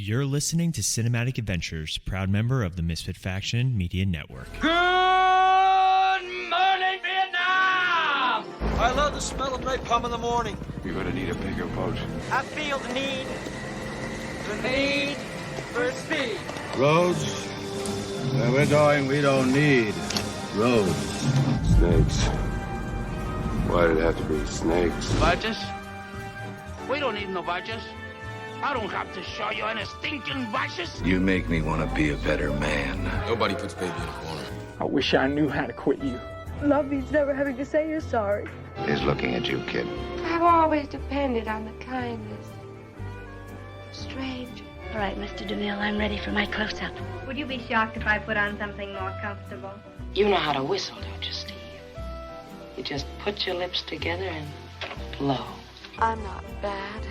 You're listening to Cinematic Adventures, proud member of the Misfit Faction Media Network. Good morning, Vietnam! I love the smell of napalm in the morning. You're gonna need a bigger boat. I feel the need for speed. Roads? Where we're going, we don't need roads. Snakes. Why did it have to be snakes? Badges? We don't need no badges. I don't have to show you any stinking badges. You make me want to be a better man. Nobody puts baby in a corner. I wish I knew how to quit you. Love means never having to say you're sorry. He's looking at you, kid. I've always depended on the kindness of strangers. All right, Mr. DeMille, I'm ready for my close-up. Would you be shocked if I put on something more comfortable? You know how to whistle, don't you, Steve? You just put your lips together and blow. I'm not bad.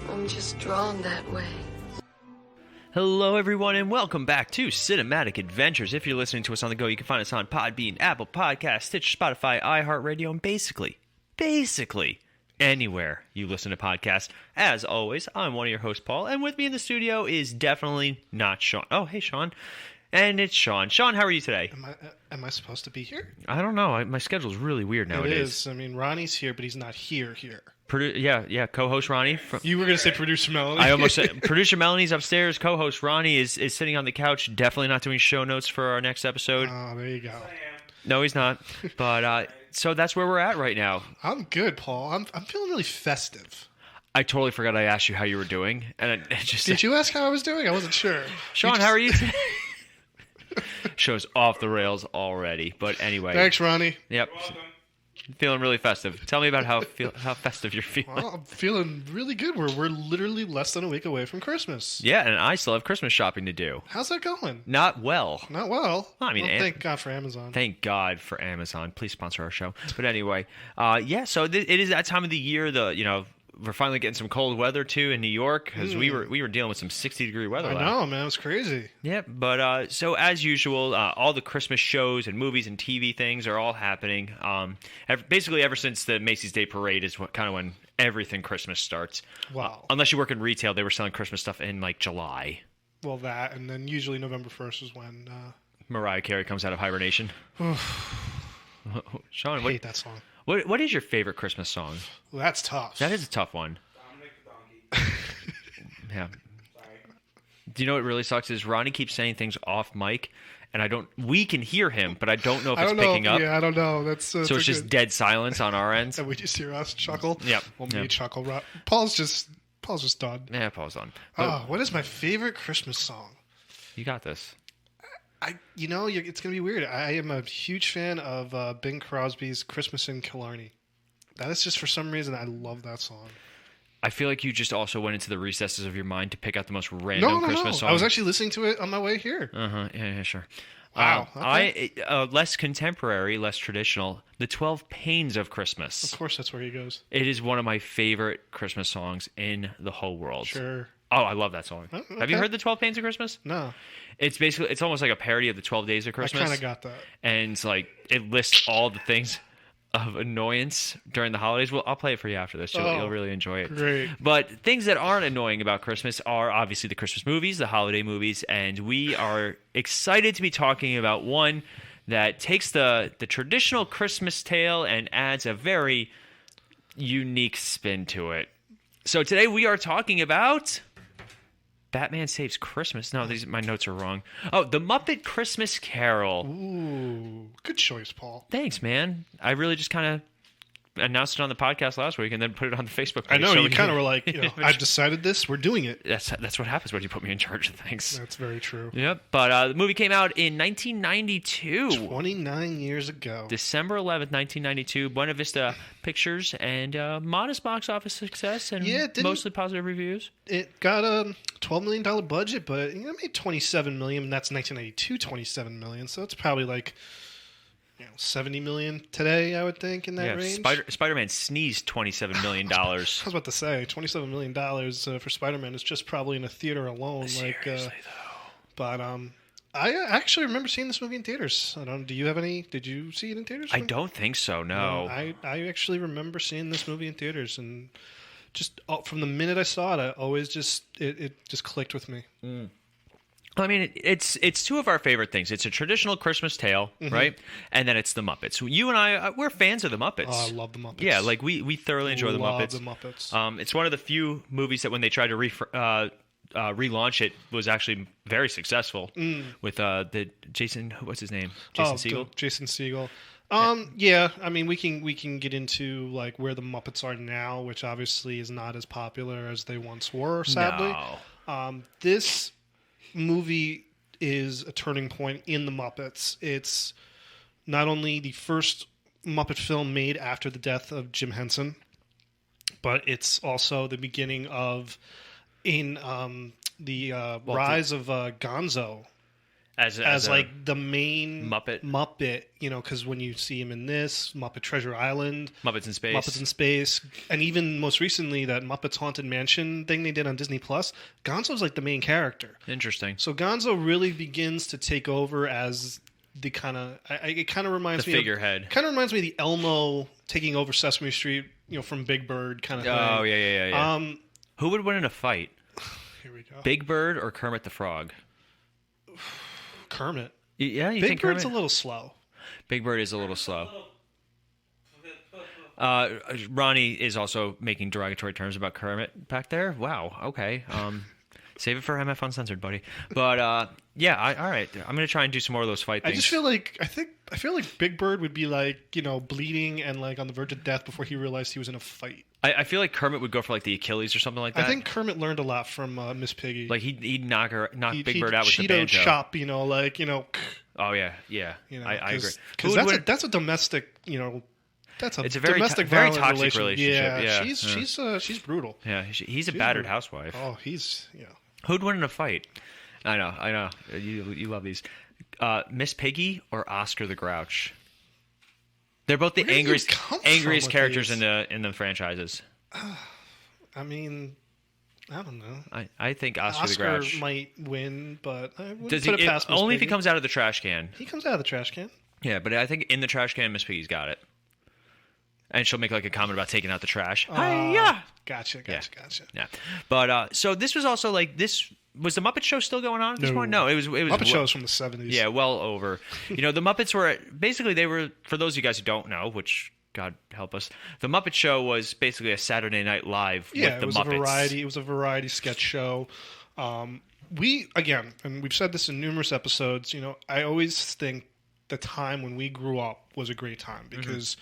I'm just drawn that way. Hello, everyone, and welcome back to Cinematic Adventures. If you're listening to us on the go, you can find us on Podbean, Apple Podcasts, Stitch, Spotify, iHeartRadio, and basically anywhere you listen to podcasts. As always, I'm one of your hosts, Paul, and with me in the studio is definitely not Sean. Oh, hey, Sean. And it's Sean. Sean, how are you today? Am I supposed to be here? I don't know. My schedule's really weird nowadays. It is. I mean, Ronnie's here, but he's not here. Co-host Ronnie. You were going to say producer Melanie. I almost said producer Melanie's upstairs. Co-host Ronnie is sitting on the couch, definitely not doing show notes for our next episode. Oh, there you go. No, he's not. But so that's where we're at right now. I'm good, Paul. I'm feeling really festive. I totally forgot I asked you how you were doing, and it just did you ask how I was doing? I wasn't sure. Sean, how are you today? Show's off the rails already, but anyway. Thanks, Ronnie. Yep. Feeling really festive. Tell me about how festive you're feeling. Well, I'm feeling really good. We're literally less than a week away from Christmas. Yeah, and I still have Christmas shopping to do. How's that going? Not well. Not well? I mean, thank God for Amazon. Thank God for Amazon. Please sponsor our show. But anyway, so it is that time of the year. We're finally getting some cold weather too in New York because we were dealing with some 60-degry weather. I know, man, it was crazy. Yeah, but so as usual, all the Christmas shows and movies and TV things are all happening. Basically, ever since the Macy's Day Parade is kind of when everything Christmas starts. Wow. Unless you work in retail, they were selling Christmas stuff in like July. Well, that and then usually November 1st is when Mariah Carey comes out of hibernation. Sean, I hate that song. What is your favorite Christmas song? Well, that's tough. That is a tough one. Dominic the Donkey. Yeah. Sorry. Do you know what really sucks is Ronnie keeps saying things off mic, and we can hear him, but I don't know if it's picking up. Yeah, I don't know. That's so it's just dead silence on our end. And we just hear us chuckle. Yep. Well, me chuckle. Paul's just done. Yeah, Paul's done. What is my favorite Christmas song? You got this. It's going to be weird. I am a huge fan of Bing Crosby's Christmas in Killarney. That is just for some reason, I love that song. I feel like you just also went into the recesses of your mind to pick out the most random Christmas song. I was actually listening to it on my way here. Uh-huh. Yeah, sure. Wow. Okay. Less contemporary, less traditional, The 12 Pains of Christmas. Of course, that's where he goes. It is one of my favorite Christmas songs in the whole world. Sure. Oh, I love that song. Okay. Have you heard The 12 Pains of Christmas? No. It's almost like a parody of the 12 Days of Christmas. I kind of got that. And it's like, it lists all the things of annoyance during the holidays. Well, I'll play it for you after this. You'll really enjoy it. Great. But things that aren't annoying about Christmas are obviously the Christmas movies, the holiday movies, and we are excited to be talking about one that takes the traditional Christmas tale and adds a very unique spin to it. So today we are talking about Batman Saves Christmas. No, my notes are wrong. Oh, The Muppet Christmas Carol. Ooh, good choice, Paul. Thanks, man. I really just kind of announced it on the podcast last week and then put it on the Facebook page. I know, you kind of were like, I've decided this, we're doing it. That's what happens when you put me in charge of things. That's very true. Yep, but the movie came out in 1992. 29 years ago. December 11th, 1992. Buena Vista Pictures, and modest box office success and mostly positive reviews. It got a $12 million budget, but it made $27 million, and that's 1992, $27 million, so it's probably like $70 million today, I would think, in that range. Spider-Man sneezed $27 million. I was about to say, $27 million for Spider-Man is just probably in a theater alone. Seriously, though. But I actually remember seeing this movie in theaters. Did you see it in theaters? I don't think so, no. I actually remember seeing this movie in theaters, and just from the minute I saw it, I always just it just clicked with me. I mean, it's two of our favorite things. It's a traditional Christmas tale, right? And then it's the Muppets. You and I, we're fans of the Muppets. Oh, I love the Muppets. Yeah, like we thoroughly enjoy the Muppets. Love the Muppets. It's one of the few movies that when they tried to relaunch it was actually very successful with the Jason. What's his name? Jason Segel. Jason Segel. Yeah, I mean, we can get into like where the Muppets are now, which obviously is not as popular as they once were. Sadly, No. This movie is a turning point in the Muppets. It's not only the first Muppet film made after the death of Jim Henson, but it's also the beginning of the rise of Gonzo as like the main Muppet, you know, because when you see him in this Muppet Treasure Island, Muppets in Space, and even most recently that Muppets Haunted Mansion thing they did on Disney Plus, Gonzo's like the main character. Interesting. So Gonzo really begins to take over as the kind of it kind of reminds the me figurehead. Kind of reminds me of the Elmo taking over Sesame Street, you know, from Big Bird kind of thing. Oh yeah. Who would win in a fight? Here we go. Big Bird or Kermit the Frog? Kermit. Yeah, you Big think Bird's Kermit? a little slow. Big Bird is a little slow. Ronnie is also making derogatory terms about Kermit back there. Wow. Okay. Save it for MF Uncensored, buddy. But yeah, all right. I'm gonna try and do some more of those fight things. I just feel like I feel like Big Bird would be like, you know, bleeding and like on the verge of death before he realized he was in a fight. I feel like Kermit would go for like the Achilles or something like that. I think Kermit learned a lot from Miss Piggy. Like he'd knock Big Bird out with the Cheeto banjo. chop, you know, like, you know. Oh yeah. You know, I agree. Because that's a domestic, you know. It's a very domestic very violent toxic relationship. Yeah, she's brutal. Yeah, he's a battered housewife. Oh, he's Who'd win in a fight? I know. You love these. Miss Piggy or Oscar the Grouch? They're both the angriest characters in the franchises. I mean, I don't know. I think Oscar the Grouch might win, but I wouldn't Does put he? it past Miss Only if he Piggy. comes out of the trash can. He comes out of the trash can. Yeah, but I think in the trash can, Miss Piggy's got it. And she'll make like a comment about taking out the trash. Yeah. Gotcha. Yeah. But so this was also like this. Was the Muppet Show still going on at this point? No, it was Muppet Show was from the 70s. Yeah, well over. You know, the Muppets were basically for those of you guys who don't know, which God help us, the Muppet Show was basically a Saturday Night Live with the Muppets. It was a variety sketch show. And we've said this in numerous episodes, you know, I always think the time when we grew up was a great time because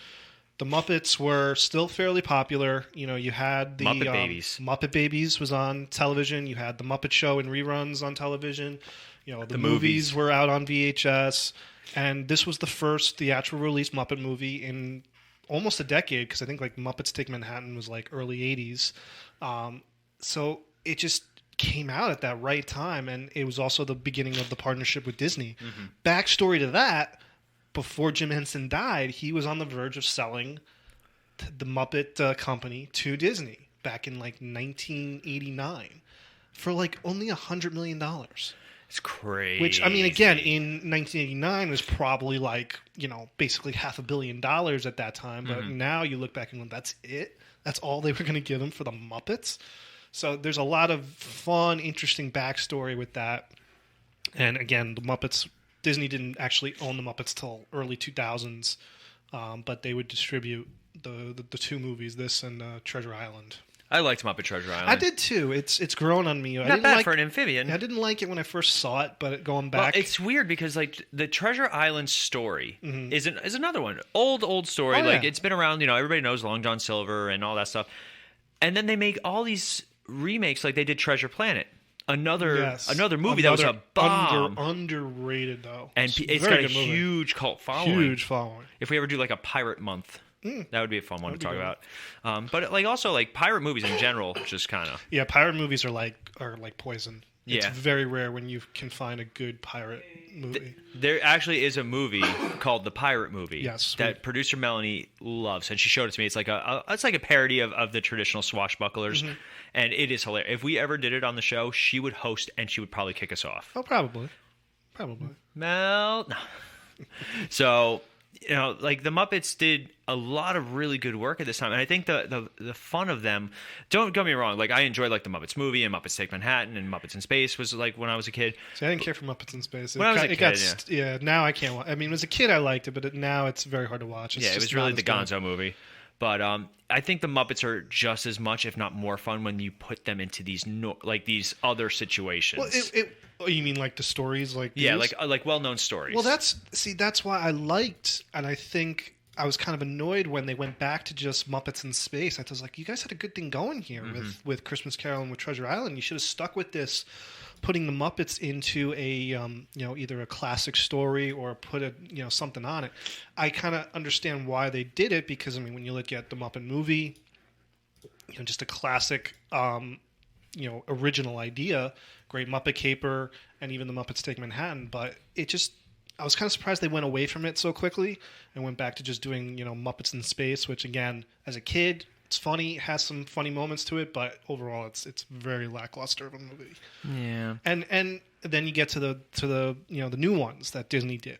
the Muppets were still fairly popular. You know, you had the Muppet Babies. Muppet Babies was on television. You had the Muppet Show in reruns on television. You know, the movies were out on VHS. And this was the first theatrical release Muppet movie in almost a decade, because I think like Muppets Take Manhattan was like early 80s. So it just came out at that right time, and it was also the beginning of the partnership with Disney. Backstory to that, before Jim Henson died, he was on the verge of selling the Muppet Company to Disney back in like 1989 for like only $100 million. It's crazy. Which, I mean, again, in 1989 was probably like, you know, basically $500 million at that time. But now you look back and go, that's it? That's all they were going to give them for the Muppets? So there's a lot of fun, interesting backstory with that. And again, the Muppets, Disney didn't actually own the Muppets till early 2000s, but they would distribute the two movies, this and Treasure Island. I liked Muppet Treasure Island. I did too. It's grown on me. Not bad for an amphibian. I didn't like it when I first saw it, but going back, well, it's weird because like the Treasure Island story is another one, old story. It's been around. You know, everybody knows Long John Silver and all that stuff. And then they make all these remakes, like they did Treasure Planet, another movie that was a bomb, underrated though, and it's got a huge cult following. Huge following. If we ever do like a pirate month. That would be a fun one to talk about. But like also like pirate movies in general, just kind of pirate movies are like poison. Yeah. It's very rare when you can find a good pirate movie. There actually is a movie called The Pirate Movie. Yes, that producer Melanie loves, and she showed it to me. It's like a parody of the traditional swashbucklers, and it is hilarious. If we ever did it on the show, she would host, and she would probably kick us off. Oh, probably. Mel. No. So like the Muppets did a lot of really good work at this time, and I think the fun of them. Don't get me wrong, like I enjoyed like the Muppets movie and Muppets Take Manhattan and Muppets in Space was like when I was a kid. See, I didn't care for Muppets in Space. When I was a kid, now I can't watch. I mean, as a kid I liked it, but now it's very hard to watch. It's it just was really not the as good. Gonzo movie. But I think the Muppets are just as much, if not more, fun when you put them into these these other situations. Well, you mean like the stories, like yeah, these? like well-known stories. Well, that's why I liked, and I think I was kind of annoyed when they went back to just Muppets in Space. I was like, you guys had a good thing going here with Christmas Carol and with Treasure Island. You should have stuck with this, putting the Muppets into a either a classic story or put something on it. I kind of understand why they did it, because I mean, when you look at the Muppet movie, just a classic original idea, great Muppet Caper, and even the Muppets Take Manhattan, but I was kind of surprised they went away from it so quickly and went back to just doing Muppets in Space, which again, as a kid, it's funny, has some funny moments to it, but overall it's very lackluster of a movie. Yeah. And then you get to the the new ones that Disney did.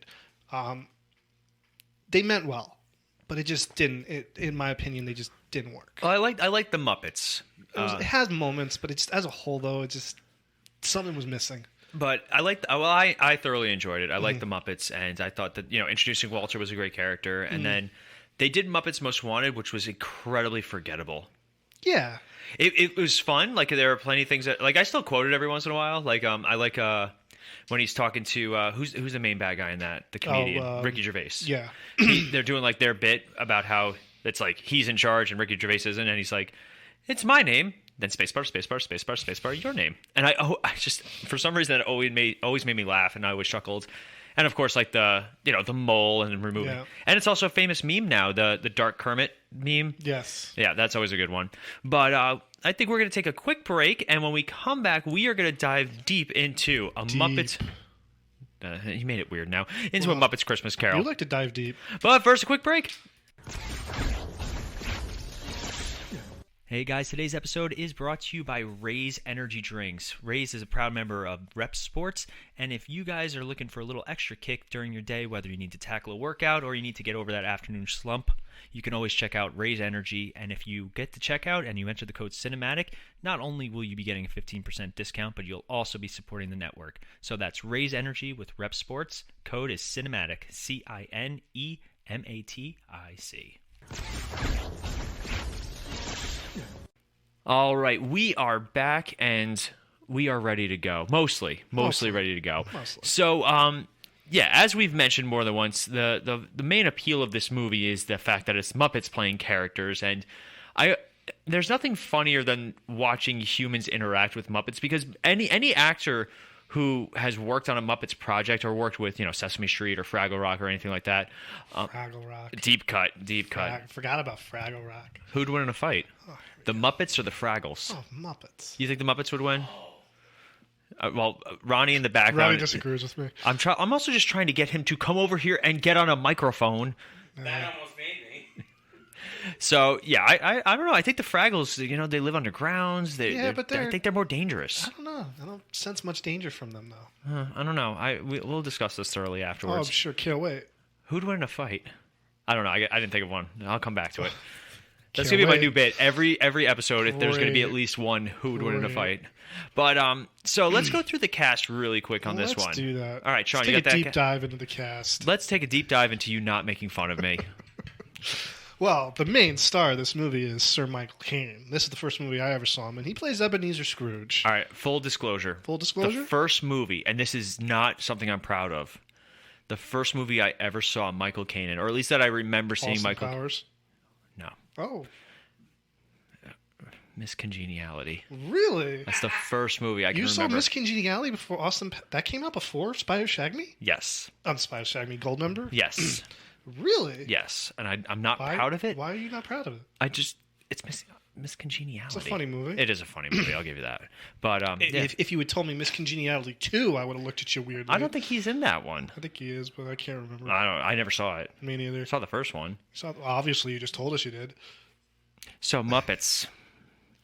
They meant well, but it just didn't. In my opinion, they just didn't work. Well, I like the Muppets. It has moments, but it's as a whole though, something was missing. But I thoroughly enjoyed it. I liked the Muppets, and I thought that introducing Walter was a great character, and then they did Muppets Most Wanted, which was incredibly forgettable. Yeah, it was fun. Like there are plenty of things that I still quote it every once in a while. Like I like when he's talking to who's the main bad guy in that, the comedian Ricky Gervais. Yeah, they're doing like their bit about how it's like he's in charge and Ricky Gervais isn't, and he's like, it's my name. Then spacebar, your name. And I just, for some reason, that always made me laugh, and I always chuckled. And of course, like the mole and removing. Yeah. And it's also a famous meme now, the Dark Kermit meme. Yes. Yeah, that's always a good one. But I think we're going to take a quick break, and when we come back, we are going to dive deep into Muppet. You made it weird now. Into a Muppets Christmas Carol. You like to dive deep. But first, a quick break. Hey guys, today's episode is brought to you by Rayz Energy Drinks. Rayz is a proud member of Rep Sports, and if you guys are looking for a little extra kick during your day, whether you need to tackle a workout or you need to get over that afternoon slump, you can always check out Rayz Energy, and if you get to checkout and you enter the code CINEMATIC, not only will you be getting a 15% discount, but you'll also be supporting the network. So that's Rayz Energy with Rep Sports. Code is CINEMATIC, CINEMATIC. All right, we are back and we are ready to go. Mostly ready to go. Mostly. So, as we've mentioned more than once, the main appeal of this movie is the fact that it's Muppets playing characters, and there's nothing funnier than watching humans interact with Muppets, because any actor who has worked on a Muppets project or worked with Sesame Street or Fraggle Rock or anything like that, Fraggle Rock, deep cut. Forgot about Fraggle Rock. Who'd win in a fight? The Muppets or the Fraggles? Oh, Muppets. You think the Muppets would win? Ronnie in the background. Ronnie disagrees with me. I'm also just trying to get him to come over here and get on a microphone. That almost made me. So yeah, I don't know. I think the Fraggles, they live underground. But I think they're more dangerous. I don't know. I don't sense much danger from them though. I don't know. We'll discuss this thoroughly afterwards. Oh, I'm sure. Can't wait. Who'd win in a fight? I don't know. I didn't think of one. I'll come back to it. That's going to be my new bit. Every episode, if there's going to be at least one who would win in a fight. But so let's go through the cast really quick on this one. Let's do that. All right, Sean, let's you got that? Take a deep dive into the cast. Let's take a deep dive into you not making fun of me. Well, the main star of this movie is Sir Michael Caine. This is the first movie I ever saw him in. He plays Ebenezer Scrooge. All right, full disclosure. Full disclosure? The first movie, and this is not something I'm proud of, the first movie I ever saw Michael Caine in, or at least that I remember seeing Austin Michael. Powers? No. Oh. Miss Congeniality. Really? That's the first movie I can remember. You saw Miss Congeniality before Austin? That came out before Spy Who Shagged Me? Yes. Spy Who Shagged Me, Goldmember? Yes. Really? Yes, and I'm not proud of it. Why are you not proud of it? It's Miss Congeniality. It's a funny movie. It is a funny movie, I'll give you that. But if you had told me Miss Congeniality 2, I would have looked at you weirdly. I don't think he's in that one. I think he is, but I can't remember. I never saw it. Me neither. I saw the first one. Obviously, you just told us you did. So, Muppets.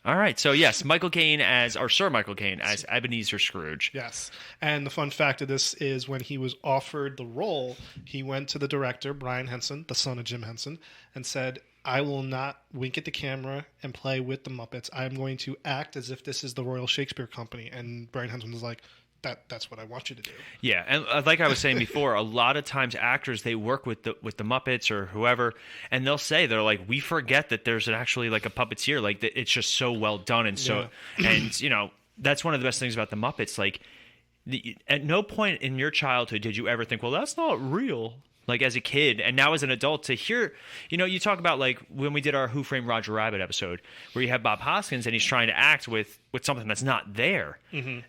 All right. So yes, Michael Caine or Sir Michael Caine as Ebenezer Scrooge. Yes. And the fun fact of this is when he was offered the role, he went to the director, Brian Henson, the son of Jim Henson, and said, I will not wink at the camera and play with the Muppets. I'm going to act as if this is the Royal Shakespeare Company. And Brian Henson was like, that's what I want you to do. Yeah, and like I was saying before, a lot of times actors, they work with the Muppets or whoever, and they're like, we forget that there's actually like a puppeteer, like it's just so well done, and so and that's one of the best things about the Muppets. Like, at no point in your childhood did you ever think, well, that's not real. Like as a kid, and now as an adult, to hear, you talk about like when we did our Who Framed Roger Rabbit episode, where you have Bob Hoskins and he's trying to act with something that's not there,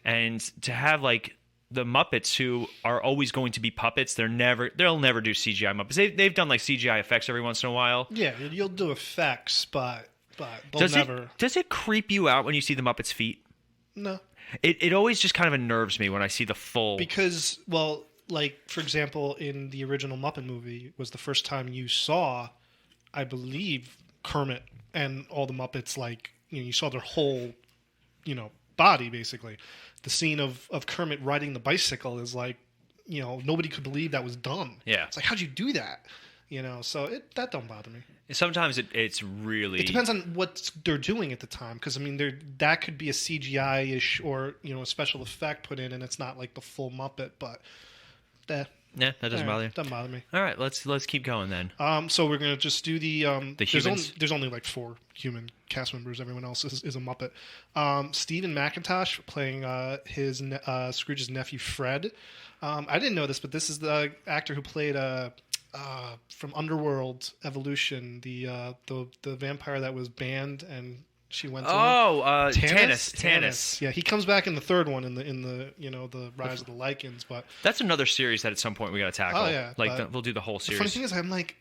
and to have like the Muppets, who are always going to be puppets, they'll never do CGI Muppets. They've done like CGI effects every once in a while. Yeah, you'll do effects, but they'll never. Does it creep you out when you see the Muppets' feet? No. It always just kind of unnerves me when I see the full. Because, well, like, for example, in the original Muppet movie was the first time you saw, I believe, Kermit and all the Muppets, like, you saw their whole, body, basically. The scene of Kermit riding the bicycle is like, nobody could believe that was done. Yeah. It's like, how'd you do that? So that don't bother me. Sometimes it's really... It depends on what they're doing at the time, because, that could be a CGI-ish or, a special effect put in, and it's not like the full Muppet, but... Yeah, that doesn't bother you. Doesn't bother me. All right, let's keep going then. So we're gonna just do the humans. There's only like 4 human cast members. Everyone else is a Muppet. Stephen McIntosh playing his Scrooge's nephew Fred. I didn't know this, but this is the actor who played from Underworld Evolution, the vampire that was banned and she went to Tanis. Yeah, he comes back in the third one in the the Rise of the Lycans, but that's another series that at some point we got to tackle. Oh yeah, we'll do the whole series. The funny thing is, I'm like,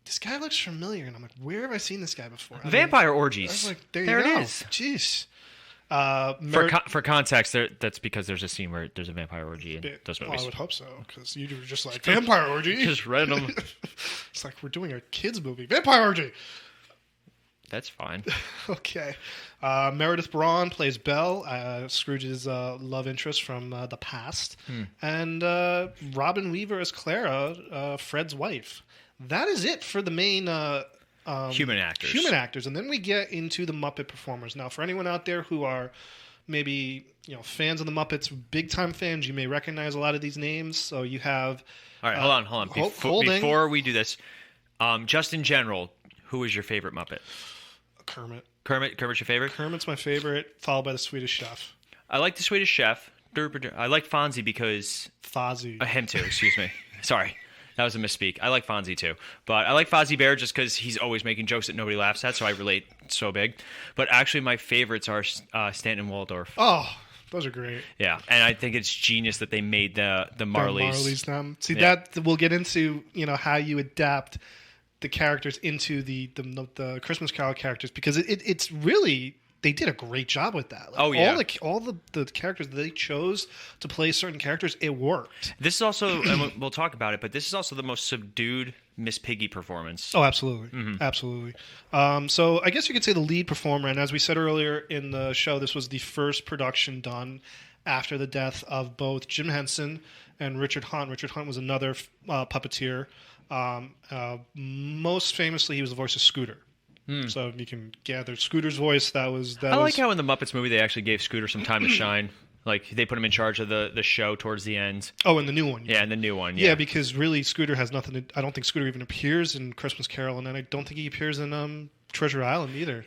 this guy looks familiar, and I'm like, where have I seen this guy before? Vampire Orgies. I was like, there you it go. is. Jeez. For context, that's because there's a scene where there's a vampire orgy in those movies. Well, I would hope so, because you were just like, vampire orgy. Just random. It's like we're doing a kids movie, vampire orgy. That's fine. Okay. Meredith Braun plays Belle, Scrooge's love interest from the past. And Robin Weaver as Clara, Fred's wife. That is it for the main human actors. Human actors. And then we get into the Muppet performers. Now, for anyone out there who are maybe fans of the Muppets, big-time fans, you may recognize a lot of these names. So you have... All right, hold on. Before we do this, just in general, who is your favorite Muppet? Kermit's your favorite? Kermit's my favorite, followed by the Swedish Chef. I like the Swedish Chef. I like Fonzie because... Fozzie. Him too, excuse me. Sorry. That was a misspeak. I like Fonzie too. But I like Fozzie Bear just because he's always making jokes that nobody laughs at, so I relate so big. But actually, my favorites are Stanton and Waldorf. Oh, those are great. Yeah, and I think it's genius that they made the Marleys. See, that we'll get into, how you adapt the characters into the Christmas Carol characters, because it's really, they did a great job with that. Like, all the characters that they chose to play certain characters, it worked. This is also, and we'll talk about it, but this is also the most subdued Miss Piggy performance. Oh, absolutely, absolutely. So I guess you could say the lead performer, and as we said earlier in the show, this was the first production done after the death of both Jim Henson and Richard Hunt. Richard Hunt was another puppeteer. Most famously, he was the voice of Scooter. So you can gather Scooter's voice. I like how in the Muppets movie they actually gave Scooter some time to shine. Like they put him in charge of the show towards the end. Oh, in the new one. Yeah, in the new one. Yeah, because really Scooter has nothing to... I don't think Scooter even appears in Christmas Carol, and then I don't think he appears in Treasure Island either.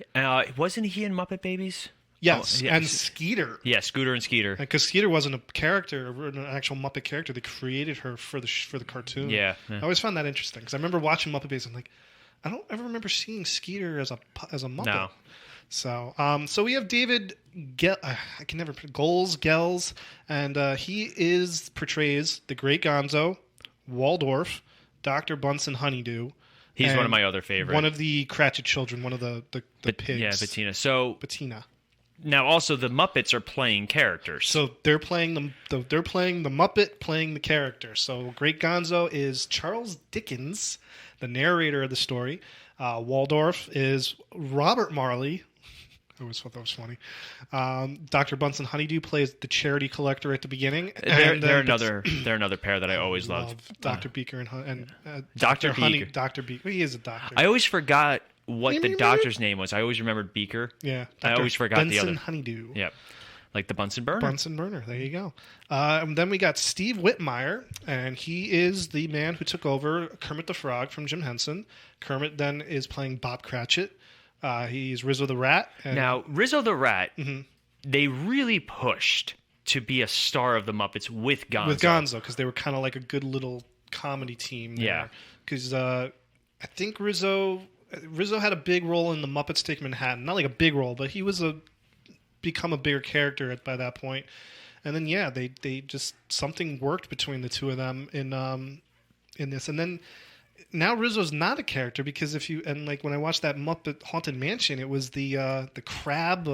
Wasn't he in Muppet Babies? Yes, and Skeeter. Yeah, Scooter and Skeeter. Because Skeeter wasn't a character, an actual Muppet character. They created her for the cartoon. Yeah. I always found that interesting because I remember watching Muppet Babies. I'm like, I don't ever remember seeing Skeeter as a Muppet. No. So we have David Gels, and he portrays the Great Gonzo, Waldorf, Dr. Bunsen Honeydew. He's one of my other favorites. One of the Cratchit children, one of the pigs. Yeah, Bettina. So Bettina. Now, also, the Muppets are playing characters. So they're playing the Muppet playing the character. So Great Gonzo is Charles Dickens, the narrator of the story. Waldorf is Robert Marley. I always thought that was funny. Dr. Bunsen Honeydew plays the charity collector at the beginning. They're another pair that I always loved. Dr. Beaker and Dr. Beaker. Dr. Beaker. He is a doctor. I always forgot what the doctor's name was. I always remembered Beaker. Yeah. I always forgot Bunsen the other. Honeydew. Yep. Like the Bunsen burner. Bunsen burner. There you go. And then we got Steve Whitmire, and he is the man who took over Kermit the Frog from Jim Henson. Kermit then is playing Bob Cratchit. He's Rizzo the Rat. Now, Rizzo the Rat, they really pushed to be a star of the Muppets with Gonzo. With Gonzo, because they were kind of like a good little comedy team there. Yeah. Because I think Rizzo had a big role in the Muppets Take Manhattan. Not like a big role, but he was become a bigger character by that point. And then they just something worked between the two of them in this. And then now Rizzo's not a character because when I watched that Muppet Haunted Mansion, it was the crab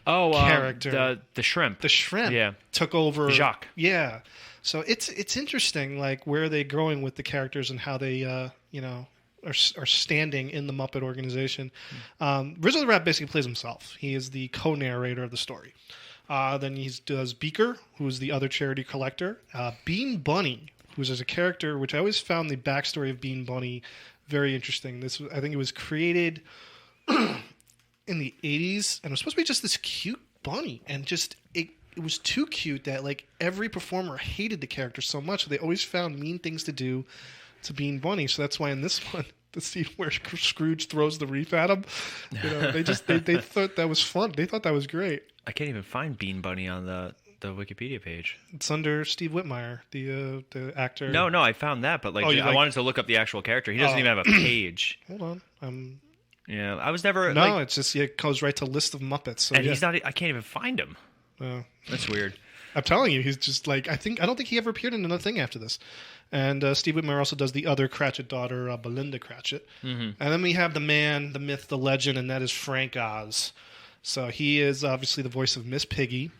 character, the shrimp. The shrimp took over Jacques. Yeah. So it's interesting, like where they're going with the characters and how they are standing in the Muppet organization. Rizzo the Rat basically plays himself. He is the co-narrator of the story. Then he does Beaker, who's the other charity collector. Bean Bunny, who's as a character, which I always found the backstory of Bean Bunny very interesting. I think it was created in the 80s, and it was supposed to be just this cute bunny, and just it was too cute that like every performer hated the character so much. They always found mean things to do to Bean Bunny, so that's why in this one, the scene where Scrooge throws the reef at him, they thought that was fun. They thought that was great. I can't even find Bean Bunny on the Wikipedia page. It's under Steve Whitmire, the actor. No, I found that, but I wanted to look up the actual character. He doesn't even have a page. Hold on, yeah, I was never. No, it's just it goes right to list of Muppets. So, and he's not. I can't even find him. That's weird. I'm telling you, he's just like I don't think he ever appeared in another thing after this. And Steve Whitmire also does the other Cratchit daughter, Belinda Cratchit. And then we have the man, the myth, the legend, and that is Frank Oz. So he is obviously the voice of Miss Piggy,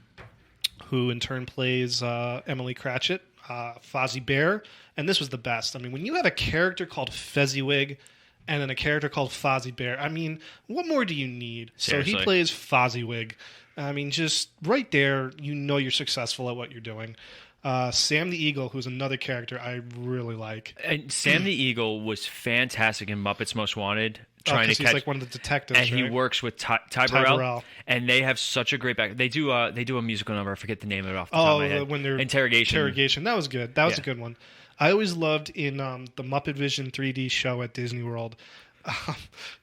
who in turn plays Emily Cratchit, Fozzie Bear. And this was the best. I mean, when you have a character called Fezziwig and then a character called Fozzie Bear, I mean, what more do you need? Seriously. So he plays Fozziewig. I mean, just right there, you're successful at what you're doing. Sam the Eagle, who's another character I really like. And Sam the Eagle was fantastic in Muppets Most Wanted, trying to catch. He's like one of the detectives, and right? he works with Ty Burrell, and they have such a great back. They do a musical number. I forget the name of it off the top of my head. When they're Interrogation. That was good. That was a good one. I always loved in the Muppet Vision 3D show at Disney World.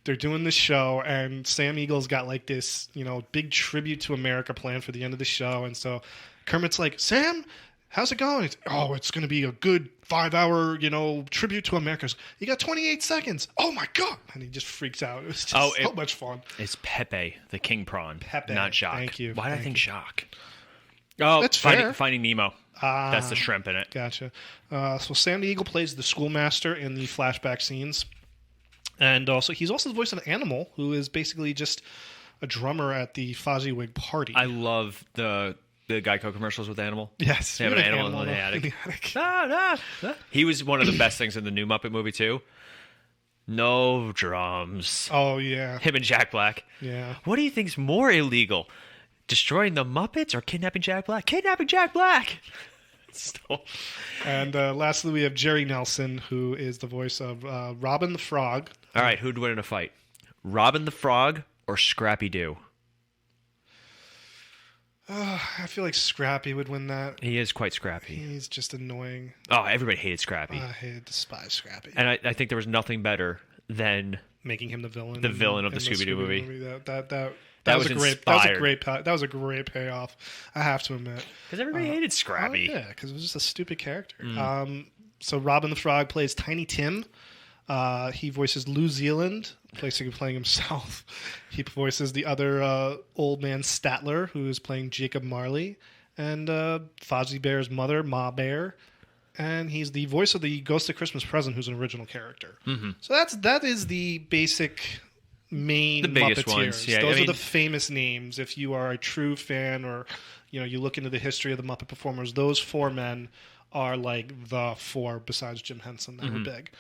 They're doing this show, and Sam Eagle's got like this, big tribute to America planned for the end of the show, and so Kermit's like, Sam, how's it going? It's going to be a good 5-hour, tribute to America. You got 28 seconds. Oh my God. And he just freaks out. It was just so much fun. It's Pepe, the king prawn. Pepe. Not Jacques. Thank you. Why did I think Jacques? Oh, that's fair. Finding Nemo. That's the shrimp in it. Gotcha. So Sam the Eagle plays the schoolmaster in the flashback scenes. And he's also the voice of Animal, who is basically just a drummer at the Fozziewig party. I love the Geico commercials with Animal. Yes. They have an animal in the attic. He was one of the best things in the new Muppet movie, too. No drums. Oh, yeah. Him and Jack Black. Yeah. What do you think's more illegal? Destroying the Muppets or kidnapping Jack Black? Kidnapping Jack Black! And lastly, we have Jerry Nelson, who is the voice of Robin the Frog. All right, who'd win in a fight? Robin the Frog or Scrappy Doo? I feel like Scrappy would win that. He is quite scrappy. He's just annoying. Oh, everybody hated Scrappy. I despise Scrappy. And I think there was nothing better than making him the villain. The villain of the Scooby-Doo movie. That was a great payoff. I have to admit, because everybody hated Scrappy. Yeah, because it was just a stupid character. So Robin the Frog plays Tiny Tim. He voices Lou Zealand, playing himself. He voices the other old man Statler, who is playing Jacob Marley, and Fozzie Bear's mother, Ma Bear. And he's the voice of the Ghost of Christmas Present, who's an original character. So that is the basic main biggest Muppeteers. ones. Yeah, Those are the famous names. If you are a true fan, or you look into the history of the Muppet performers, those four men are like the four besides Jim Henson that were big.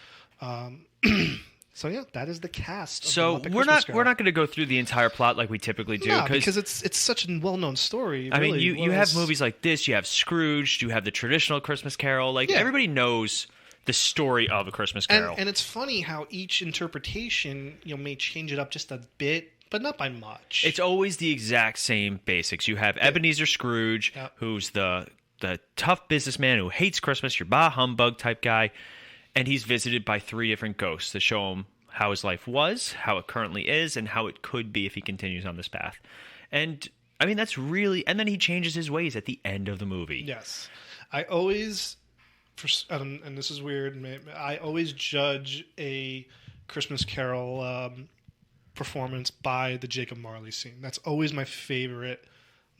So yeah, that is the cast. Of So the Muppet we're Christmas not Carol. going to go through the entire plot like we typically do No, because it's such a well-known story. I mean, really. you have movies like this. You have Scrooge. You have the traditional Christmas Carol. Like everybody knows the story of A Christmas Carol. And it's funny how each interpretation may change it up just a bit, but not by much. It's always the exact same basics. You have Ebenezer Scrooge, who's the tough businessman who hates Christmas, your bah humbug type guy, and he's visited by 3 different ghosts to show him how his life was, how it currently is, and how it could be if he continues on this path. And I mean, that's really... And then he changes his ways at the end of the movie. Yes. I always... and this is weird, I always judge a Christmas Carol performance by the Jacob Marley scene. That's always my favorite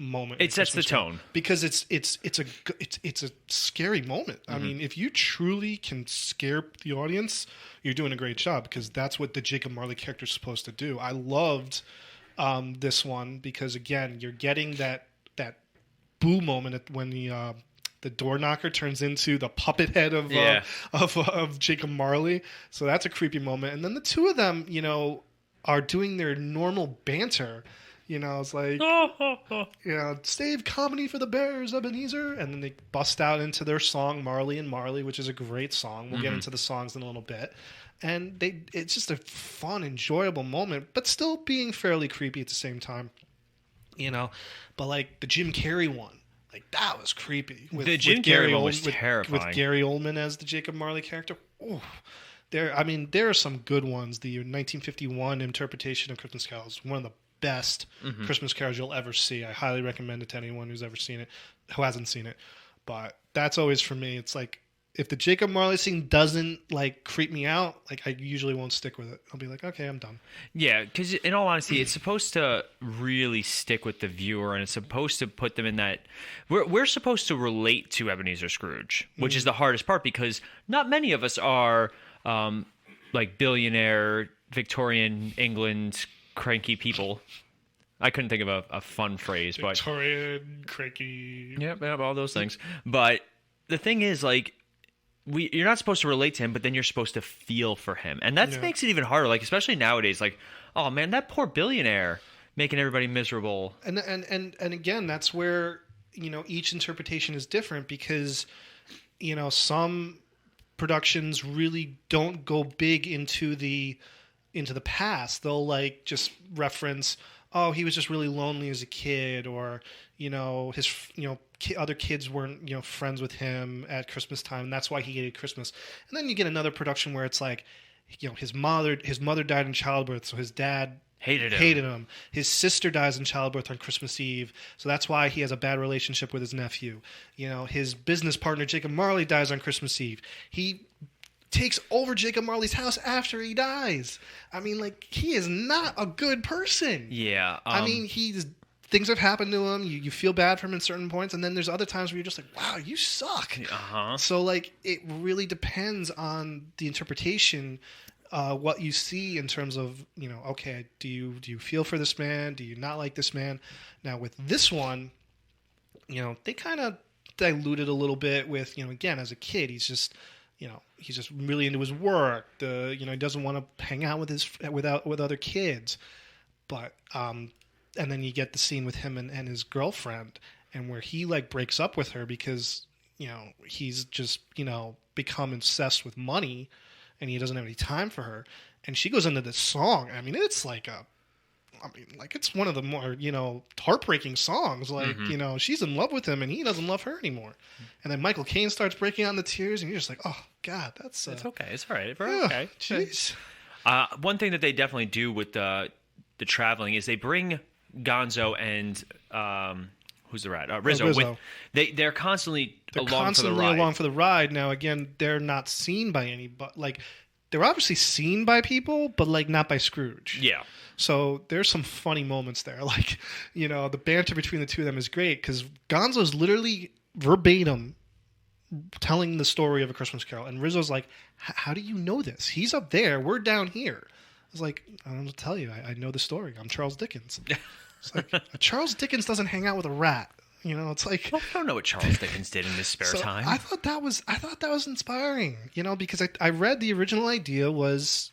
moment. It sets the tone because it's a scary moment. I mean, if you truly can scare the audience, you're doing a great job, because that's what the Jacob Marley character is supposed to do. I loved this one because, again, you're getting that boo moment when the door knocker turns into the puppet head of Jacob Marley. So that's a creepy moment. And then the two of them, are doing their normal banter. It's like, save comedy for the bears, Ebenezer. And then they bust out into their song, Marley and Marley, which is a great song. We'll get into the songs in a little bit. And it's just a fun, enjoyable moment, but still being fairly creepy at the same time. But like the Jim Carrey one, like that was creepy. The Jim Carrey one was terrifying. With Gary Oldman as the Jacob Marley character. Ooh. There are some good ones. The 1951 interpretation of Christmas Carol is one of the best Christmas carols you'll ever see. I highly recommend it to anyone who hasn't seen it. But that's always for me. It's like, if the Jacob Marley scene doesn't like creep me out, like I usually won't stick with it. I'll be like, okay, I'm done. Yeah, because in all honesty, it's supposed to really stick with the viewer, and it's supposed to put them in that. We're supposed to relate to Ebenezer Scrooge, which is the hardest part, because not many of us are like billionaire Victorian England cranky people. I couldn't think of a fun phrase, but Victorian cranky. Yep, all those things. But the thing is, like, you're not supposed to relate to him, but then you're supposed to feel for him, and that makes it even harder. Like, especially nowadays, like, oh man, that poor billionaire making everybody miserable. And again, that's where each interpretation is different, because some productions really don't go big into the past. They'll like just reference, oh, he was just really lonely as a kid, or his other kids weren't friends with him at Christmas time, and that's why he hated Christmas. And then you get another production where it's like, his mother died in childbirth, so his dad hated him. His sister dies in childbirth on Christmas Eve, so that's why he has a bad relationship with his nephew. His business partner Jacob Marley dies on Christmas Eve. He takes over Jacob Marley's house after he dies. I mean, like, he is not a good person. Yeah. I mean, things have happened to him. You feel bad for him at certain points, and then there's other times where you're just like, wow, you suck. So, like, it really depends on the interpretation, what you see in terms of, okay, do you feel for this man? Do you not like this man? Now, with this one, they kind of diluted a little bit with, again, as a kid, he's just really into his work. He doesn't want to hang out with other kids. But and then you get the scene with him and his girlfriend, and where he like breaks up with her because he's just become obsessed with money, and he doesn't have any time for her. And she goes into this song. I mean, it's like it's one of the more, heartbreaking songs. Like, she's in love with him and he doesn't love her anymore. And then Michael Caine starts breaking out into tears, and you're just like, oh, God, it's okay. It's all right. We're okay. Jeez. One thing that they definitely do with the traveling is they bring Gonzo and who's the rat? Rizzo. Rizzo. They're constantly along for the ride. Now, again, they're not seen by anybody. Like, they're obviously seen by people, but like not by Scrooge. Yeah. So there's some funny moments there. Like, the banter between the two of them is great, because Gonzo's literally verbatim telling the story of A Christmas Carol, and Rizzo's like, how do you know this? He's up there. We're down here. I was like, I don't know to tell you. I know the story. I'm Charles Dickens. It's like, Charles Dickens doesn't hang out with a rat. It's like, well, I don't know what Charles Dickens did in his spare time. I thought that was inspiring. Because I read the original idea was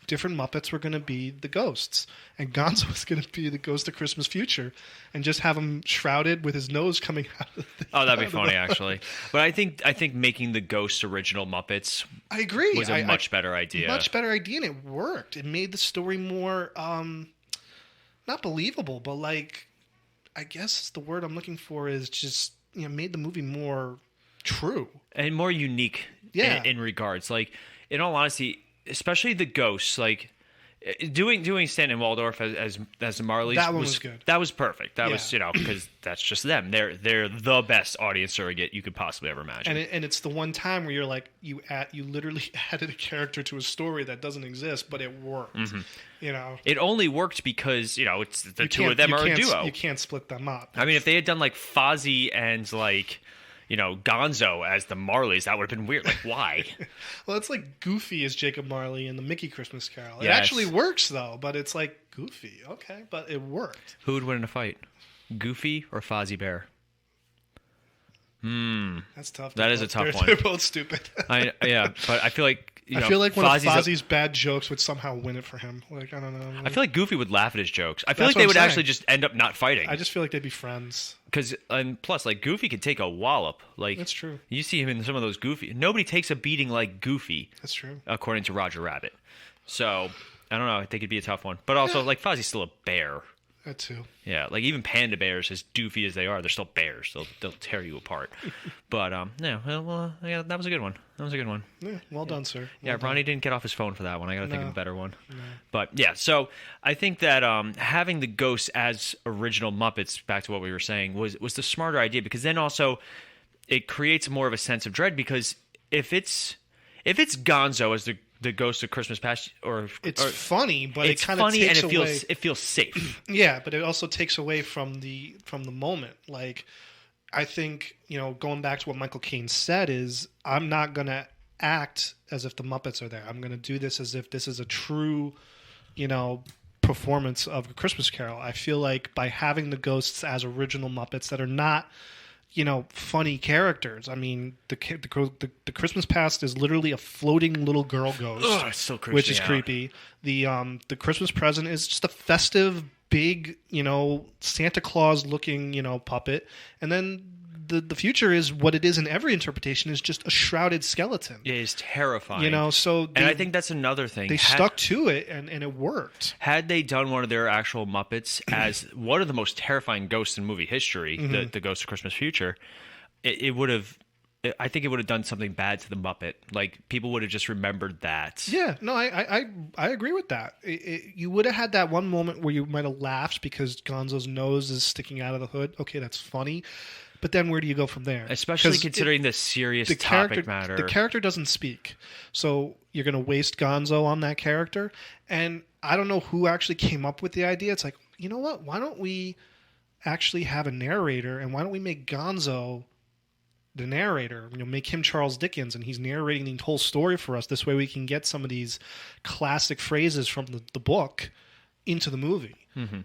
different Muppets were going to be the ghosts, and Gonzo was going to be the Ghost of Christmas Future, and just have him shrouded with his nose coming out of the... Oh, that'd be funny, actually. But I think making the Ghosts original Muppets I agree. was a much better idea. Much better idea, and it worked. It made the story more, not believable, but like, I guess the word I'm looking for is just, made the movie more true. And more unique in regards. Like, in all honesty, especially the ghosts, like doing Stanton and Waldorf as the Marleys, that one was good. That was perfect. That was because that's just them. They're the best audience surrogate you could possibly ever imagine. And it's the one time where you're like you literally added a character to a story that doesn't exist, but it worked. It only worked because it's the two of them are a duo. You can't split them up. I mean, if they had done like Fozzie and like Gonzo as the Marleys, that would have been weird. Like, why? Well, it's like Goofy as Jacob Marley in the Mickey Christmas Carol. It actually works, though, but it's like Goofy. Okay, but it worked. Who would win in a fight? Goofy or Fozzie Bear? That's tough. That is a tough one. They're both stupid. But I feel like I feel like one of Fozzie's bad jokes would somehow win it for him. Like, I don't know. I feel like Goofy would laugh at his jokes. I feel like they would actually just end up not fighting. I just feel like they'd be friends. And plus, like, Goofy could take a wallop. Like, that's true. You see him in some of those Goofy. Nobody takes a beating like Goofy. That's true. According to Roger Rabbit. So I don't know. I think it'd be a tough one. But also, like, Fozzie's still a bear. That too. Yeah, like even panda bears, as doofy as they are, they're still bears. They'll tear you apart. But yeah, that was a good one. Yeah, well done, sir. Yeah, Ronnie didn't get off his phone for that one. I got to think of a better one. No. But yeah, so I think that having the ghosts as original Muppets, back to what we were saying, was the smarter idea, because then also it creates more of a sense of dread, because if it's Gonzo as the Ghost of Christmas Past, it's funny, but it's it kind of takes and away. It feels safe. Yeah, but it also takes away from the moment. Like, I think going back to what Michael Caine said is, I'm not gonna act as if the Muppets are there. I'm gonna do this as if this is a true, performance of A Christmas Carol. I feel like by having the ghosts as original Muppets that are not, funny characters. I mean, the Christmas Past is literally a floating little girl ghost. Oh, it's so creepy. Which is creepy. The Christmas Present is just a festive, big, Santa Claus looking, puppet. And then the future is what it is in every interpretation, is just a shrouded skeleton. It is terrifying. And I think that's another thing. They stuck to it, and it worked. Had they done one of their actual Muppets as one of the most terrifying ghosts in movie history, the Ghost of Christmas Future, it would have... I think it would have done something bad to the Muppet. Like, people would have just remembered that. Yeah, no, I agree with that. You would have had that one moment where you might have laughed because Gonzo's nose is sticking out of the hood. Okay, that's funny. But then where do you go from there? Especially considering the serious topic matter. The character doesn't speak. So you're going to waste Gonzo on that character. And I don't know who actually came up with the idea. It's like, you know what? Why don't we actually have a narrator, and why don't we make Gonzo the narrator? Make him Charles Dickens, and he's narrating the whole story for us. This way we can get some of these classic phrases from the book into the movie.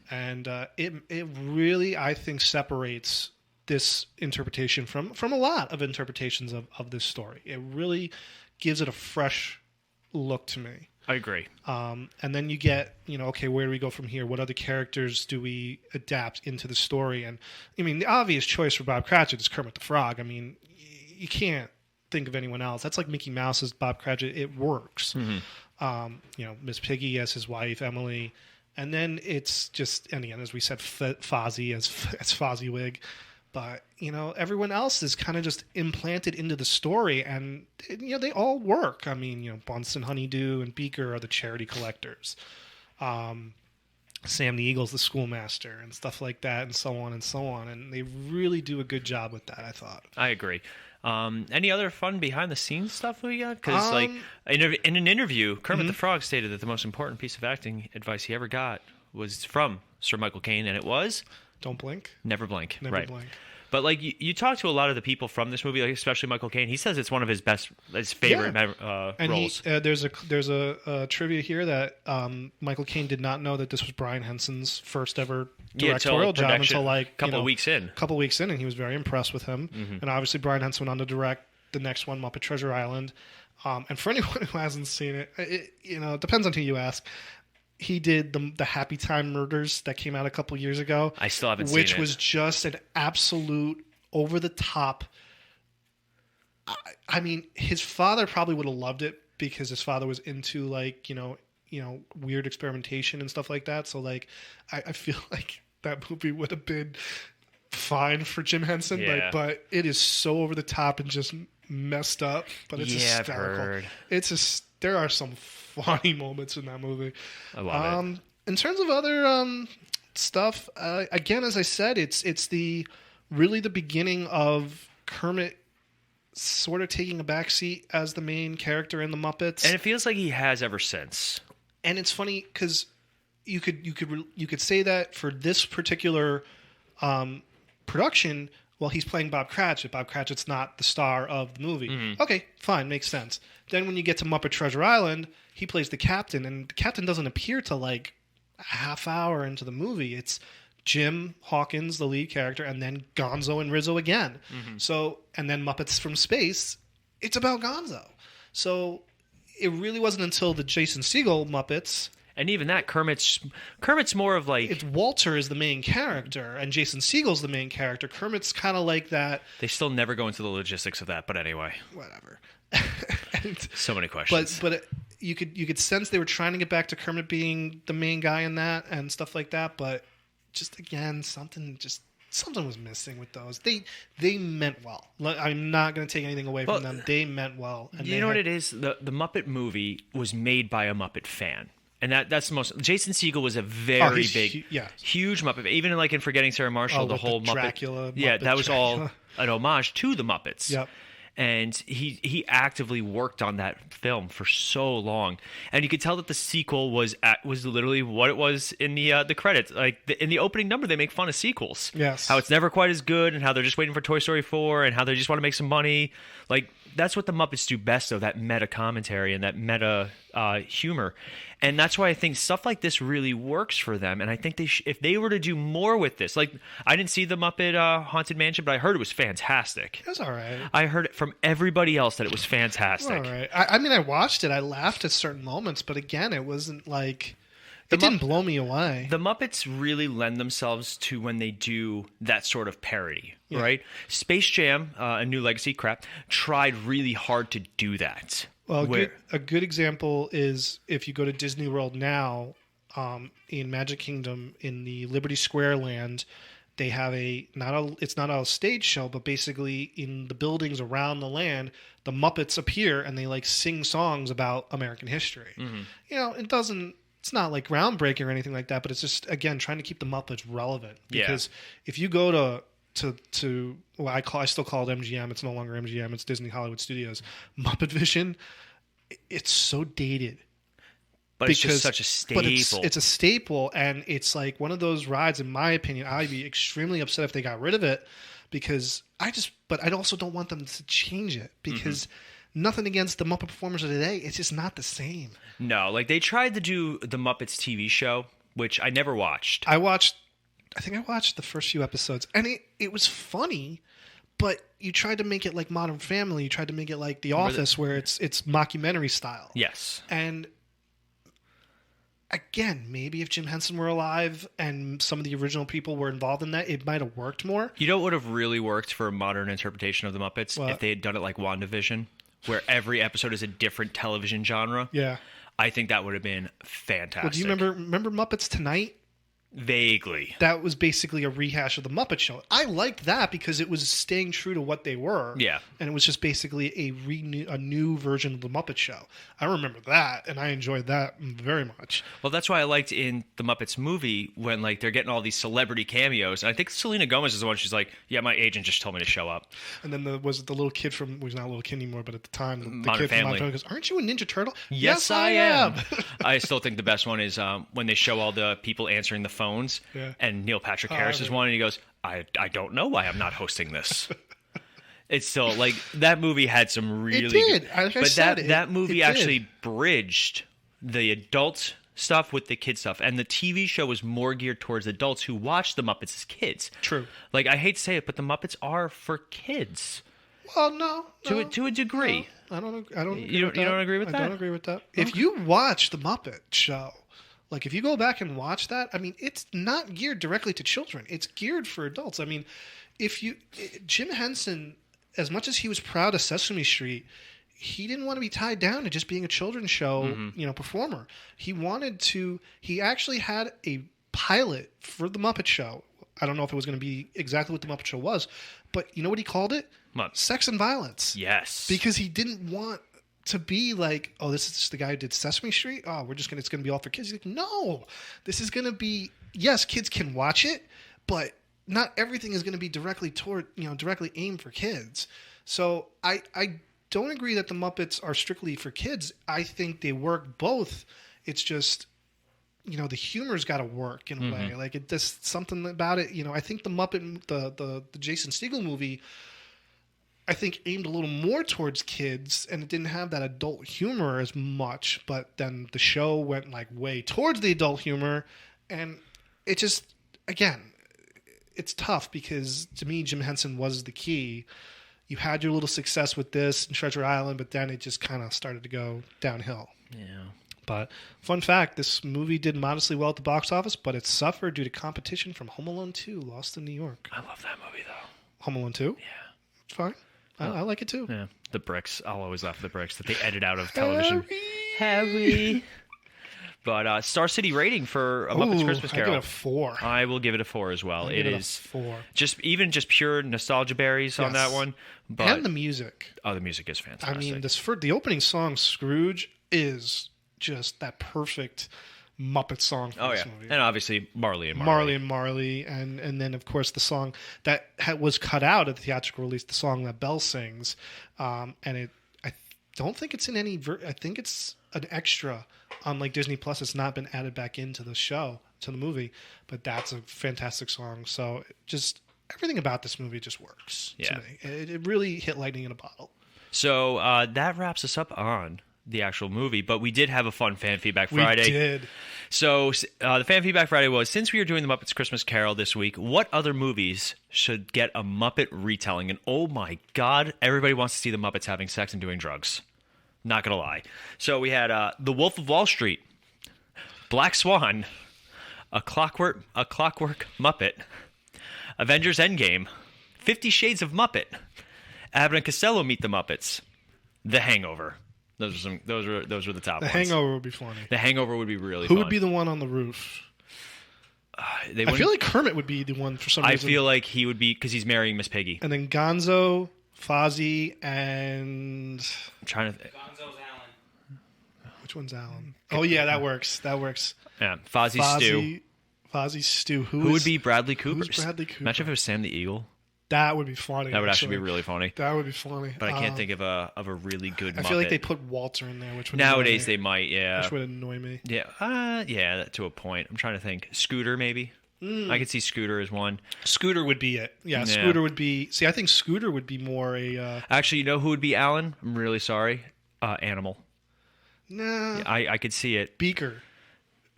And it really, I think, separates this interpretation from a lot of interpretations of this story. It really gives it a fresh look to me. I agree. And then you get, okay, where do we go from here? What other characters do we adapt into the story? And I mean, the obvious choice for Bob Cratchit is Kermit the Frog. I mean, you can't think of anyone else. That's like Mickey Mouse as Bob Cratchit. It works. Miss Piggy as his wife, Emily. And then it's just, and again, as we said, Fozzie as Fozziewig. But, everyone else is kind of just implanted into the story, and, they all work. I mean, Bunsen Honeydew and Beaker are the charity collectors. Sam the Eagle's the schoolmaster and stuff like that, and so on and so on. And they really do a good job with that, I thought. I agree. Any other fun behind-the-scenes stuff we got? Because, in an interview, Kermit the Frog stated that the most important piece of acting advice he ever got was from Sir Michael Caine, and it was... Don't blink. Never blink. Never blink. But like you talk to a lot of the people from this movie, like especially Michael Caine. He says it's one of his favorite roles. There's a trivia here that Michael Caine did not know that this was Brian Henson's first ever directorial job until like a couple weeks in. And he was very impressed with him. And obviously Brian Henson went on to direct the next one, Muppet Treasure Island. And for anyone who hasn't seen it, it depends on who you ask. He did the Happy Time Murders that came out a couple years ago. I still haven't seen it. Which was just an absolute over-the-top... I mean, his father probably would have loved it because his father was into, like, weird experimentation and stuff like that. So, like, I feel like that movie would have been fine for Jim Henson. Yeah. But it is so over-the-top and just messed up. But it's hysterical. I've heard. There are some funny moments in that movie. I love it. In terms of other stuff, again, as I said, it's really the beginning of Kermit sort of taking a backseat as the main character in the Muppets, and it feels like he has ever since. And it's funny because you could say that for this particular production. Well, he's playing Bob Cratchit. Bob Cratchit's not the star of the movie. Mm-hmm. Okay, fine, makes sense. Then when you get to Muppet Treasure Island, he plays the captain, and the captain doesn't appear till like a half hour into the movie. It's Jim Hawkins, the lead character, and then Gonzo and Rizzo again. Mm-hmm. So, and then Muppets from Space, it's about Gonzo. So it really wasn't until the Jason Segel Muppets. And even that, Kermit's more of like... It's Walter is the main character, and Jason Segel's the main character. Kermit's kind of like that... They still never go into the logistics of that, but anyway. Whatever. So many questions. But you could sense they were trying to get back to Kermit being the main guy in that and stuff like that, but just, again, something was missing with those. They meant well. I'm not going to take anything away from them. They meant well. And you know what it is? The Muppet movie was made by a Muppet fan. And that's the most... Jason Segel was a very big, huge Muppet. Even in Forgetting Sarah Marshall, the whole Muppet... Dracula. Yeah, that was all an homage to the Muppets. Yep. And he actively worked on that film for so long, and you could tell that the sequel was literally what it was in the credits. Like in the opening number, they make fun of sequels. Yes, how it's never quite as good, and how they're just waiting for Toy Story 4, and how they just want to make some money. Like that's what the Muppets do best, though, that meta commentary and that meta humor. And that's why I think stuff like this really works for them. And I think if they were to do more with this, like I didn't see the Muppet Haunted Mansion, but I heard it was fantastic. It was all right. I heard it from everybody else that it was fantastic. All right. I mean, I watched it. I laughed at certain moments, but again, it wasn't like... It didn't blow me away. The Muppets really lend themselves to when they do that sort of parody, right? Space Jam, A New Legacy, tried really hard to do that. Well, a good example is if you go to Disney World now, in Magic Kingdom, in the Liberty Square land, they have it's not a stage show, but basically in the buildings around the land, the Muppets appear and they sing songs about American history. Mm-hmm. It's not groundbreaking or anything like that, but it's just, again, trying to keep the Muppets relevant. Because if you go to I still call it MGM. It's no longer MGM. It's Disney Hollywood Studios. Muppet Vision, it's so dated. But it's just such a staple. But it's a staple, and it's one of those rides, in my opinion, I'd be extremely upset if they got rid of it, because but I also don't want them to change it, because nothing against the Muppet performers of today. It's just not the same. No, they tried to do the Muppets TV show, which I never watched. I think I watched the first few episodes, and it was funny, but you tried to make it like Modern Family. You tried to make it like The Office, where it's mockumentary style. Yes. And again, maybe if Jim Henson were alive and some of the original people were involved in that, it might have worked more. You know what would have really worked for a modern interpretation of the Muppets? What? If they had done it like WandaVision, where every episode is a different television genre. Yeah. I think that would have been fantastic. Well, do you remember Muppets Tonight? Vaguely. That was basically a rehash of the Muppet Show. I liked that because it was staying true to what they were. Yeah. And it was just basically a new version of the Muppet Show. I remember that, and I enjoyed that very much. Well, that's why I liked in the Muppets movie when they're getting all these celebrity cameos. And I think Selena Gomez is the one. She's like, yeah, my agent just told me to show up. And then was it the little kid from, well, he's not a little kid anymore, but at the time, the Modern kid Family. from Modern Family goes, aren't you a Ninja Turtle? Yes, I am. I still think the best one is when they show all the people answering the phones, and Neil Patrick Harris is one, and he goes, I don't know why I'm not hosting this. It's still that movie had some really good, but that movie actually bridged the adult stuff with the kid stuff, and the TV show was more geared towards adults who watched the Muppets as kids. True. I hate to say it, but the Muppets are for kids. Well, no. To a degree. No, I don't. You don't agree with that? I don't agree with that. If you watch the Muppet Show, like if you go back and watch that, I mean, it's not geared directly to children. It's geared for adults. I mean, Jim Henson, as much as he was proud of Sesame Street, he didn't want to be tied down to just being a children's show, performer. He actually had a pilot for the Muppet Show. I don't know if it was going to be exactly what the Muppet Show was, but you know what he called it? Sex and Violence. Yes. Because he didn't want to be like, oh, this is just the guy who did Sesame Street. Oh, it's going to be all for kids. He's like, no, this is going to be, yes, kids can watch it, but not everything is going to be directly aimed for kids. So I don't agree that the Muppets are strictly for kids. I think they work both. It's just, the humor's got to work in a way. Like it does something about it. I think the Muppet, the Jason Segel movie, I think aimed a little more towards kids, and it didn't have that adult humor as much. But then the show went like way towards the adult humor, and it just, again, it's tough because to me, Jim Henson was the key. You had your little success with this and Treasure Island, but then it just kind of started to go downhill. Yeah. But fun fact, this movie did modestly well at the box office, but it suffered due to competition from Home Alone 2, Lost in New York. I love that movie, though. Home Alone 2? Yeah. It's fine. I like it, too. Yeah. The bricks. I'll always laugh at the bricks that they edit out of television. Harry. But Star City rating for A Muppet's Christmas Carol. I give it a 4. I will give it a 4 as well. It is 4. Just pure nostalgia berries on that one. But, and the music. Oh, the music is fantastic. I mean, the opening song, Scrooge, is just that perfect Muppet song for this movie. And obviously Marley and Marley. And then, of course, the song that was cut out of the theatrical release, the song that Belle sings. I don't think it's in any... I think it's an extra on like Disney Plus. It's not been added back into the show, to the movie. But that's a fantastic song. So just everything about this movie just works to me. It really hit lightning in a bottle. So that wraps us up on the actual movie, but we did have a fun Fan Feedback Friday. We did. So the Fan Feedback Friday was, since we are doing the Muppets Christmas Carol this week, what other movies should get a Muppet retelling? And oh my God, everybody wants to see the Muppets having sex and doing drugs. Not gonna lie. So we had The Wolf of Wall Street, Black Swan, A Clockwork Muppet, Avengers Endgame, 50 Shades of Muppet, Abbott and Costello Meet the Muppets, The Hangover. Those were the top ones. The Hangover would be funny. The Hangover would be really fun. Who would be the one on the roof? I feel like Kermit would be the one for some reason. I feel like he would be, because he's marrying Miss Piggy. And then Gonzo, Fozzie, and... I'm trying to... Gonzo's Alan. Which one's Alan? Oh, yeah, that works. Yeah, Fozzie Stu. Who would be Bradley Cooper? Who's Bradley Cooper? Imagine if it was Sam the Eagle. That would be funny. That would actually be really funny. That would be funny. But I can't think of a really good Muppet. I feel like they put Walter in there, which would nowadays they might, yeah. Which would annoy me. Yeah, yeah, to a point. I'm trying to think. Scooter, maybe. I could see Scooter as one. Scooter would be it. Yeah, Scooter would be. See, I think Scooter would be more a. Actually, you know who would be Alan? I'm really sorry. Animal. Nah. I could see it. Beaker.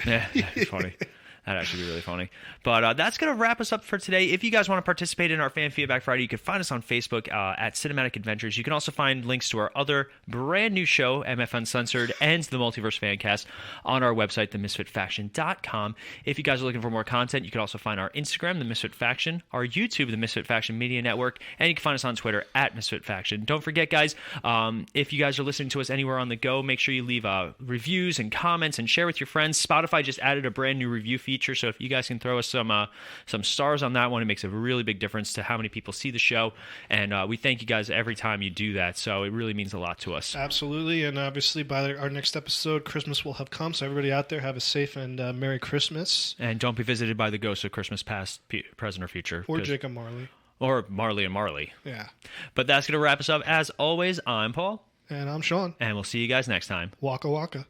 Yeah, that's funny. That'd actually be really funny. But that's going to wrap us up for today. If you guys want to participate in our Fan Feedback Friday, you can find us on Facebook at Cinematic Adventures. You can also find links to our other brand new show, MF Uncensored, and the Multiverse Fancast on our website, themisfitfaction.com. If you guys are looking for more content, you can also find our Instagram, The Misfit Faction, our YouTube, The Misfit Faction Media Network, and you can find us on Twitter at Misfit Faction. Don't forget, guys, if you guys are listening to us anywhere on the go, make sure you leave reviews and comments and share with your friends. Spotify just added a brand new review feature. So if you guys can throw us some stars on that one, it makes a really big difference to how many people see the show. And we thank you guys every time you do that. So it really means a lot to us. Absolutely. And obviously by our next episode, Christmas will have come. So everybody out there, have a safe and Merry Christmas. And don't be visited by the ghosts of Christmas past, present, or future. Or Jacob Marley. Or Marley and Marley. Yeah. But that's going to wrap us up. As always, I'm Paul. And I'm Sean. And we'll see you guys next time. Waka waka.